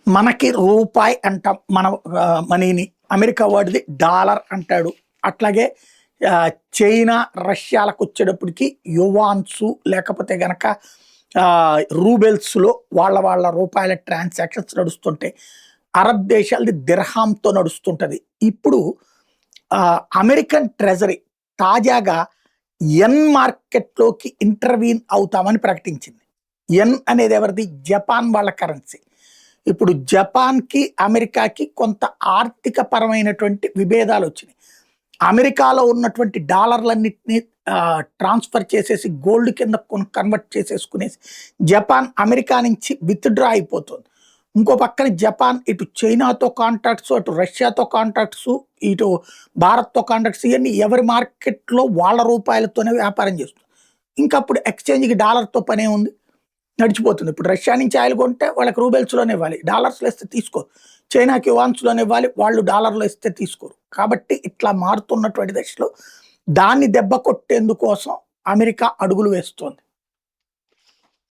మనకి రూపాయి అంటాం మన మనీని. అమెరికా వాడిది డాలర్ అంటాడు. అట్లాగే చైనా, రష్యాలకు వచ్చేటప్పటికి యువాన్సు లేకపోతే గనక రూబెల్స్‌లో వాళ్ళ రూపాయల ట్రాన్సాక్షన్స్ నడుస్తుంటాయి. అరబ్ దేశాలది దిర్హాంతో నడుస్తుంటది. ఇప్పుడు అమెరికన్ ట్రెజరీ తాజాగా యెన్ మార్కెట్‌లోకి ఇంటర్వీన్ అవుతామని ప్రకటించింది. యెన్ అనేది ఎవరిది? జపాన్ వాళ్ళ కరెన్సీ. ఇప్పుడు జపాన్‌కి, అమెరికాకి కొంత ఆర్థిక పరమైనటువంటి విభేదాలొచ్చినాయి. అమెరికాలో ఉన్నటువంటి డాలర్‌లన్నిటిని ట్రాన్స్‌ఫర్ చేసేసి గోల్డ్ కింద కన్వర్ట్ చేసేసుకునేసి జపాన్ అమెరికా నుంచి విత్‌డ్రా అయిపోతుంది. ఇంకో పక్కన జపాన్ ఇటు చైనాతో కాంట్రాక్ట్స్, అటు రష్యాతో కాంట్రాక్ట్స్, ఇటు భారత్‌తో కాంట్రాక్ట్స్ ఇయన్నీ ఎవరి మార్కెట్‌లో వాళ్ళ రూపాయలతోనే వ్యాపారం చేస్తుంది. ఇంకప్పుడు ఎక్స్‌చేంజ్‌కి డాలర్‌తో పనేముంది? నడిచిపోతుంది. ఇప్పుడు రష్యా నుంచి ఆయిల్ కొంటే వాళ్ళకి రూబెల్స్‌లోనే ఇవ్వాలి. డాలర్స్‌లో ఇస్తే తీసుకోరు. చైనాకి యువాన్స్‌లోనే ఇవ్వాలి. వాళ్ళు డాలర్‌లో ఇస్తే తీసుకోరు. కాబట్టి ఇట్లా మారుతున్నటువంటి దశలో దాన్ని దెబ్బ కొట్టేందుకోసం అమెరికా అడుగులు వేస్తోంది.